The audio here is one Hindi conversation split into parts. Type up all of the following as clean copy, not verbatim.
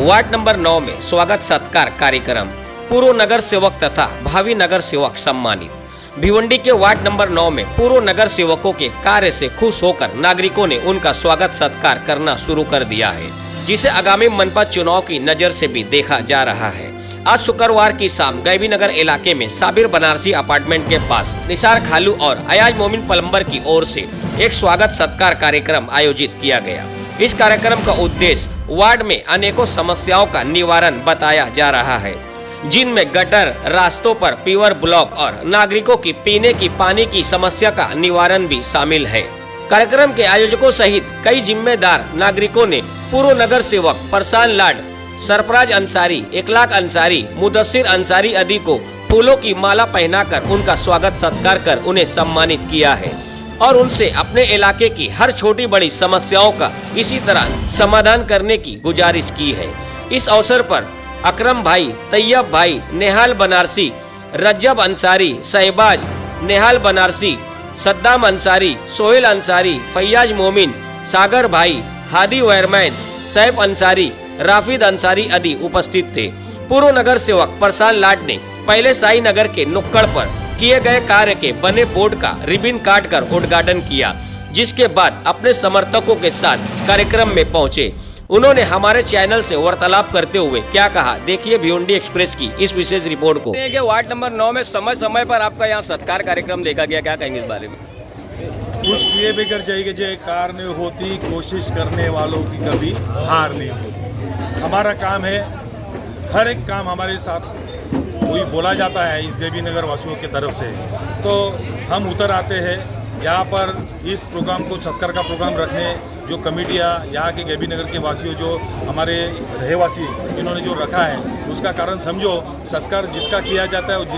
वार्ड नंबर 9 में स्वागत सत्कार कार्यक्रम, पूर्व नगर सेवक तथा भावी नगर सेवक सम्मानित। भिवंडी के वार्ड नंबर 9 में पूर्व नगर सेवकों के कार्य से खुश होकर नागरिकों ने उनका स्वागत सत्कार करना शुरू कर दिया है, जिसे आगामी मनपा चुनाव की नजर से भी देखा जा रहा है। आज शुक्रवार की शाम गैबी नगर इलाके में साबिर बनारसी अपार्टमेंट के पास निसार खालू और अयाज मोमिन प्लम्बर की ओर से एक स्वागत सत्कार कार्यक्रम आयोजित किया गया। इस कार्यक्रम का उद्देश्य वार्ड में अनेकों समस्याओं का निवारण बताया जा रहा है, जिनमें गटर, रास्तों पर पीवर ब्लॉक और नागरिकों की पीने की पानी की समस्या का निवारण भी शामिल है। कार्यक्रम के आयोजकों सहित कई जिम्मेदार नागरिकों ने पूर्व नगर सेवक परसान लाड, सरफराज अंसारी, इकलाक अंसारी, मुदस्सिर अंसारी आदि को फूलों की माला पहनाकर उनका स्वागत सत्कार कर उन्हें सम्मानित किया है और उनसे अपने इलाके की हर छोटी बड़ी समस्याओं का इसी तरह समाधान करने की गुजारिश की है। इस अवसर पर अकरम भाई, तैयब भाई, नेहाल बनारसी, रज्जब अंसारी, शहबाज, नेहाल बनारसी, सद्दाम अंसारी, सोहेल अंसारी, फैयाज मोमिन, सागर भाई, हादी वैरमैन, सैफ अंसारी, राफिद अंसारी आदि उपस्थित थे। पूर्व नगर सेवक परसान लाड ने पहले साई नगर के नुक्कड़ पर किए गए कार्य के बने बोर्ड का रिबन काट कर उद्घाटन किया, जिसके बाद अपने समर्थकों के साथ कार्यक्रम में पहुंचे। उन्होंने हमारे चैनल से वार्तालाप करते हुए क्या कहा, देखिए भिवंडी एक्सप्रेस की इस विशेष रिपोर्ट को। वार्ड नंबर 9 में समय समय पर आपका यहाँ सत्कार कार्यक्रम देखा गया, क्या कहेंगे इस बारे में? कुछ किए बगैर जाएगी जो कार नहीं होती, कोशिश करने वालों की कभी हार नहीं होती। हमारा काम है, हर एक काम हमारे साथ कोई बोला जाता है इस गैबी नगर वासियों की तरफ से, तो हम उतर आते हैं यहाँ पर इस प्रोग्राम को, सत्कार का प्रोग्राम रखने। जो कमेटियाँ यहाँ के गैबी नगर के वासियों, जो हमारे रहवासी, इन्होंने जो रखा है उसका कारण समझो, सत्कार जिसका किया जाता है और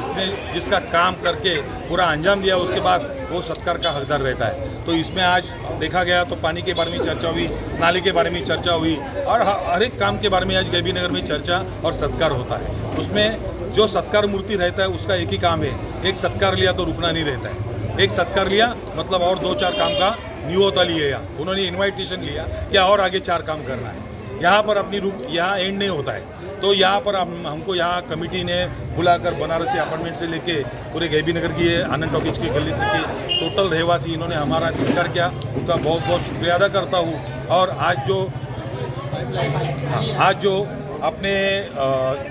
जिसका काम करके पूरा अंजाम दिया उसके बाद वो सत्कार का हकदार रहता है। तो इसमें आज देखा गया तो पानी के बारे में चर्चा हुई, नाले के बारे में चर्चा हुई और हर एक काम के बारे में आज गैबी नगर में चर्चा और सत्कार होता है। उसमें जो सत्कार मूर्ति रहता है उसका एक ही काम है, एक सत्कार लिया तो रुकना नहीं रहता है। एक सत्कार लिया मतलब और 2-4 काम का न्योता लिया, उन्होंने इनविटेशन लिया क्या और आगे 4 काम करना है। यहाँ पर अपनी यहाँ एंड नहीं होता है। तो यहाँ पर हमको यहाँ कमेटी ने बुलाकर बनारसी अपार्टमेंट से लेके पूरे गैबी नगर की आनंद टॉकीज की गली तक के टोटल रहवासी इन्होंने हमारा सत्कार किया, उनका बहुत बहुत शुक्रिया अदा करता हूँ। और आज जो अपने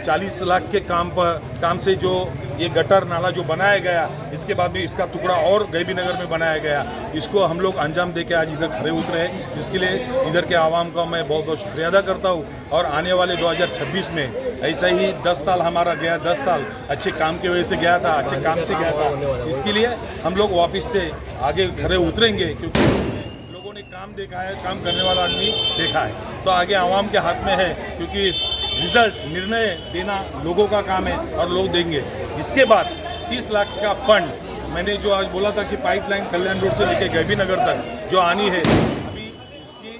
40 लाख के काम से जो ये गटर नाला जो बनाया गया, इसके बाद में इसका टुकड़ा और गैबी नगर में बनाया गया, इसको हम लोग अंजाम देके आज इधर खड़े उतरे हैं। इसके लिए इधर के आवाम का मैं बहुत बहुत शुक्रिया अदा करता हूँ। और आने वाले 2026 में ऐसा ही 10 साल हमारा गया, 10 साल अच्छे काम की वजह से गया था, अच्छे काम से गया था। इसके लिए हम लोग वापस से आगे खड़े उतरेंगे, क्योंकि लोगों ने काम देखा है, काम करने वाला आदमी देखा है। तो आगे आवाम के हाथ में है, क्योंकि रिजल्ट निर्णय देना लोगों का काम है और लोग देंगे। इसके बाद 30 लाख का फंड मैंने जो आज बोला था कि पाइपलाइन कल्याण रोड से लेके गैबी नगर तक जो आनी है, अभी उसकी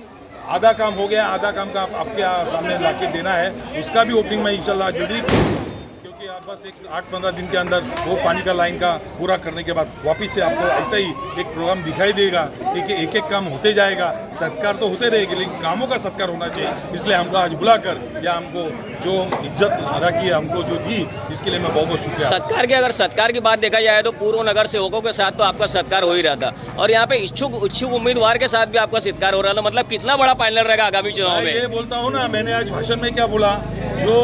आधा काम हो गया, आधा काम का आपके सामने लाके देना है। उसका भी ओपनिंग में इंशाल्लाह जल्दी, क्योंकि आप बस एक 8-15 दिन के अंदर वो पानी का लाइन का पूरा करने के बाद वापस से आपको ऐसा ही एक प्रोग्राम दिखाई देगा कि एक एक काम होते जाएगा। सत्कार तो होते रहेंगे, लेकिन कामों का सत्कार होना चाहिए। इसलिए हमको आज बुलाकर या हमको जो इज्जत अदा की, हमको जो दी, इसके लिए मैं बहुत बहुत शुक्रिया। सत्कार की अगर सत्कार की बात देखा जाए तो पूर्व नगर सेवकों के साथ तो आपका सत्कार हो ही रहा था, और यहाँ पे इच्छुक उम्मीदवार के साथ भी आपका सत्कार हो रहा था। मतलब कितना बड़ा पैनल रहेगा आगामी चुनाव में? ये बोलता हूँ ना, मैंने आज भाषण में क्या बोला, जो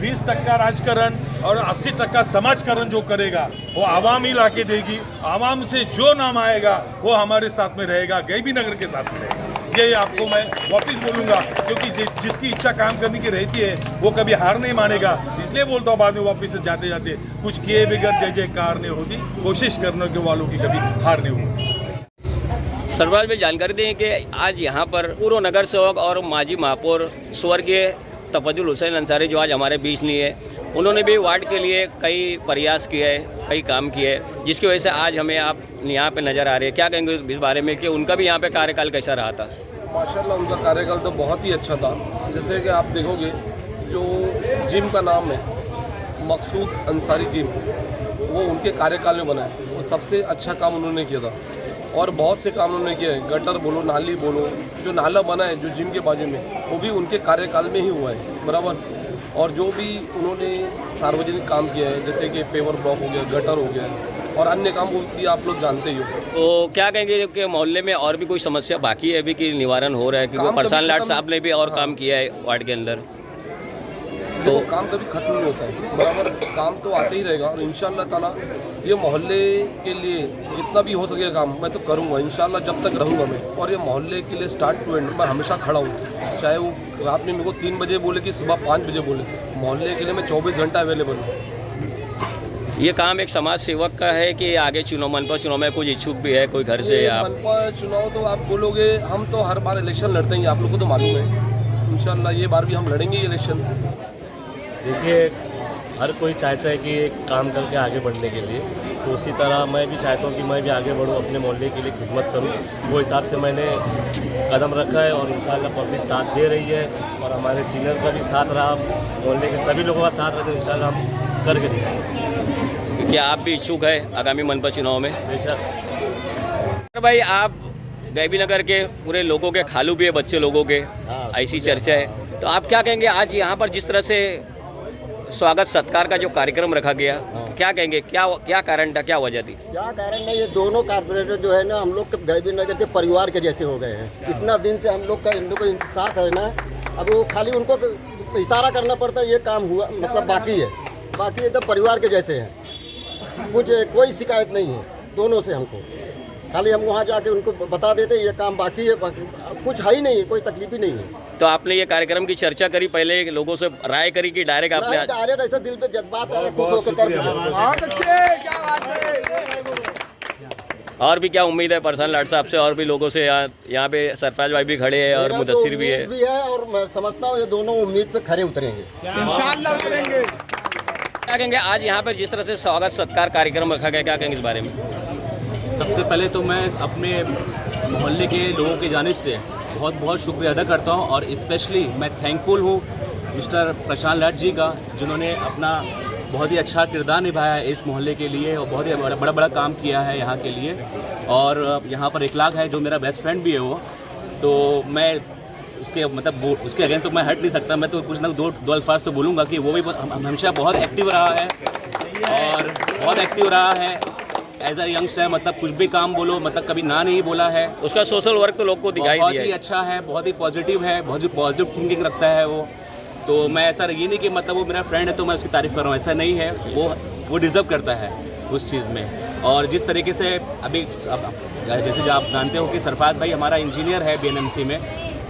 20% राजकारण और 80% समाजकरण जो करेगा वो आवाम ही लाके देगी। आवाम से जो नाम आएगा वो हमारे साथ में रहेगा, गैबी नगर के साथ में रहेगा। ये आपको मैं वापस बोलूँगा, क्योंकि जिसकी इच्छा काम करने की रहती है वो कभी हार नहीं मानेगा। इसलिए बोलता हूँ बाद में वापस से जाते जाते, कुछ किए बगैर जय जयकार नहीं होती, कोशिश करने के वालों की कभी हार नहीं होती। सरफराज भाई जानकारी दें कि आज यहाँ पर पूर्व नगर सेवक और माजी महापौर स्वर्गीय तफजुल हुसैन अंसारी जो आज हमारे बीच नहीं है, उन्होंने भी वार्ड के लिए कई प्रयास किए, कई काम किए, जिसकी वजह से आज हमें आप यहाँ पे नज़र आ रहे हैं। क्या कहेंगे इस बारे में कि उनका भी यहाँ पे कार्यकाल कैसा रहा था? माशाल्लाह उनका कार्यकाल तो बहुत ही अच्छा था। जैसे कि आप देखोगे जो जिम का नाम है मकसूद अंसारी जिम, वो उनके कार्यकाल में बना है। वो सबसे अच्छा काम उन्होंने किया था और बहुत से काम उन्होंने किए हैं। गटर बोलो, नाली बोलो, जो नाला बना है जो जिम के बाजू में, वो भी उनके कार्यकाल में ही हुआ है, बराबर। और जो भी उन्होंने सार्वजनिक काम किया है, जैसे कि पेवर ब्लॉक हो गया, गटर हो गया और अन्य काम भी आप लोग जानते ही हो। तो क्या कहेंगे कि मोहल्ले में और भी कोई समस्या बाकी है अभी कि निवारण हो रहा है? क्योंकि काम प्रशांत कभी लाड खत्म- साहब ने भी और हाँ। काम किया है वार्ड के अंदर। तो काम कभी खत्म नहीं होता है, बराबर। काम तो आते ही रहेगा और इंशाअल्लाह ताला ये मोहल्ले के लिए जितना भी हो सकेगा काम मैं तो करूँगा इंशाअल्लाह, जब तक रहूँगा मैं। और ये मोहल्ले के लिए स्टार्ट टू एंड मैं हमेशा खड़ा हूँ, चाहे वो रात में मेरे को 3 बजे बोले कि सुबह 5 बजे बोले, मोहल्ले के लिए मैं 24 घंटा अवेलेबल हूँ। ये काम एक समाज सेवक का है कि आगे चुनाव, मनपा चुनाव में कुछ इच्छुक भी है कोई घर से? ये आप मनपा चुनाव तो आप बोलोगे, हम तो हर बार इलेक्शन लड़ते हैं, आप लोगों को तो मालूम है। इंशाअल्लाह ये बार भी हम लड़ेंगे ये इलेक्शन। देखिए, हर कोई चाहता है कि एक काम करके आगे बढ़ने के लिए, तो उसी तरह मैं भी चाहता हूँ कि मैं भी आगे बढ़ूँ, अपने मोहल्ले के लिए खिदमत करूँ। वो हिसाब से मैंने कदम रखा है और इंशाल्लाह पब्लिक साथ दे रही है और हमारे सीनियर का भी साथ रहा, मोहल्ले के सभी लोगों का साथ रहा, तो इंशाल्लाह हम करके दिखाएंगे। क्या आप भी इच्छुक है आगामी मनपा चुनाव में? बेशक। भाई, आप गैबी नगर के पूरे लोगों के खालू भी है, बच्चे लोगों के, ऐसी चर्चा है, तो आप क्या कहेंगे आज यहाँ पर जिस तरह से स्वागत सत्कार का जो कार्यक्रम रखा गया, क्या कहेंगे, क्या कारण था, क्या वजह थी? क्या कारण है? ये दोनों कारपोरेटर जो है ना, हम लोग गैबी नगर के परिवार के जैसे हो गए हैं। इतना दिन से हम लोग का इन लोग का साथ है ना, अब वो खाली उनको इशारा करना पड़ता है, ये काम हुआ मतलब बाकी है, बाकी एकदम परिवार के जैसे हैं। कुछ कोई शिकायत नहीं है दोनों से हमको, खाली हम वहाँ जाके उनको बता देते ये काम बाकी है, कुछ है ही नहीं है, कोई तकलीफ ही नहीं है। तो आपने ये कार्यक्रम की चर्चा करी पहले, लोगों से राय करी कि डायरेक्ट आपने? डायरेक्ट ऐसा दिल पे जज्बात है, खुश होकर कर दिया। और भी क्या उम्मीद है प्रशांत लाड साहब से? और भी लोगों से यहाँ पे सरफराज भाई भी खड़े हैं और मेरा तो मुदस्सिर भी है। उम्मीद भी है और मैं समझता हूँ ये दोनों उम्मीद पे खरे उतरेंगे। इंशाअल्लाह उतरेंगे। क्या कहेंगे आज यहाँ पर जिस तरह से स्वागत सत्कार कार्यक्रम रखा गया, क्या कहेंगे इस बारे में? सबसे पहले तो मैं अपने मोहल्ले के लोगों की जानिब से बहुत बहुत शुक्रिया अदा करता हूं और स्पेशली मैं थैंकफुल हूं मिस्टर प्रशांत लाड जी का, जिन्होंने अपना बहुत ही अच्छा किरदार निभाया है इस मोहल्ले के लिए और बहुत ही बड़ा काम किया है यहाँ के लिए। और यहाँ पर इखलाक है जो मेरा बेस्ट फ्रेंड भी है वो, तो मैं उसके मतलब उसके अगेंस्ट तो मैं हट नहीं सकता, मैं तो कुछ ना दो अल्फाज तो बोलूँगा कि वो भी हमेशा बहुत एक्टिव रहा है और बहुत एक्टिव रहा है एज अ यंगस्टर। मतलब कुछ भी काम बोलो, मतलब कभी ना नहीं बोला है। उसका सोशल वर्क तो लोग को दिखाई बहुत दिया ही है। अच्छा है, बहुत ही पॉजिटिव है, बहुत ही पॉजिटिव थिंकिंग रखता है वो। तो मैं ऐसा ये नहीं कि मतलब वो मेरा फ्रेंड है तो मैं उसकी तारीफ़ कर रहा हूँ, ऐसा नहीं है। वो डिज़र्व करता है उस चीज़ में। और जिस तरीके से अभी जैसे जो आप जानते हो कि सरफराज भाई हमारा इंजीनियर है BNMC में,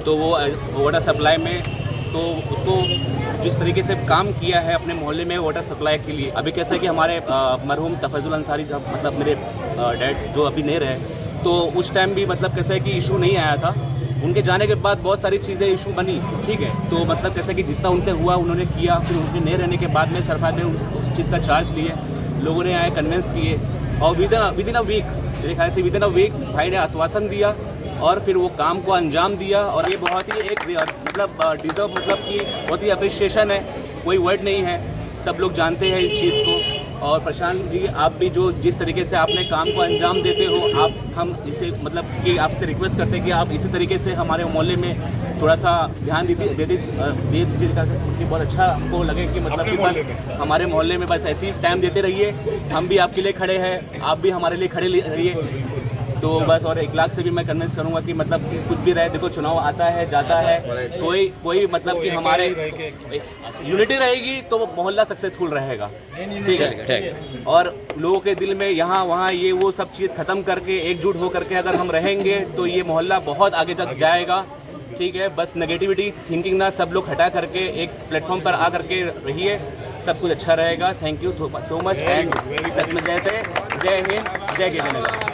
तो वो वाटर सप्लाई में तो उसको जिस तरीके से काम किया है अपने मोहल्ले में वाटर सप्लाई के लिए। अभी कैसा है कि हमारे मरहूम तफजुल अंसारी साहब, मतलब मेरे डैड जो अभी नहीं रहे, तो उस टाइम भी मतलब कैसा है कि इशू नहीं आया था। उनके जाने के बाद बहुत सारी चीज़ें इशू बनी, ठीक है। तो मतलब कैसा कि जितना उनसे हुआ उन्होंने किया, फिर उनके नहीं रहने के बाद में सरफराज ने उस चीज़ का चार्ज लिए, लोगों ने आए कन्विंस किए और विद इन अ वीक, मेरे ख्याल से विद इन अ वीक भाई ने आश्वासन दिया और फिर वो काम को अंजाम दिया। और ये बहुत ही एक मतलब डिज़र्व, मतलब कि बहुत ही अप्रिशिएशन है, कोई वर्ड नहीं है, सब लोग जानते हैं इस चीज़ को। और प्रशांत जी, आप भी जो जिस तरीके से आपने काम को अंजाम देते हो, हम इसे मतलब कि आपसे रिक्वेस्ट करते हैं कि आप इसी तरीके से हमारे मोहल्ले में थोड़ा सा ध्यान दे दीजिएगा कि बहुत अच्छा आपको लगे कि मतलब कि बस हमारे मोहल्ले में बस ऐसी टाइम देते रहिए। हम भी आपके लिए खड़े हैं, आप भी हमारे लिए खड़े रहिए। तो बस और इखलाक से भी मैं कन्विंस करूंगा कि मतलब कि कुछ भी रहे, देखो चुनाव आता है जाता है, कोई मतलब कि हमारे यूनिटी रहेगी तो वो मोहल्ला सक्सेसफुल रहेगा, ठीक है। और लोगों के दिल में यहाँ वहाँ ये वो सब चीज़ ख़त्म करके एकजुट हो करके अगर हम रहेंगे तो ये मोहल्ला बहुत आगे तक जाएगा, ठीक है। बस नेगेटिविटी थिंकिंग ना सब लोग हटा करके एक प्लेटफॉर्म पर आ करके रहिए, सब कुछ अच्छा रहेगा। Thank you so much and such में जय हिंद, जय गैबी नगर।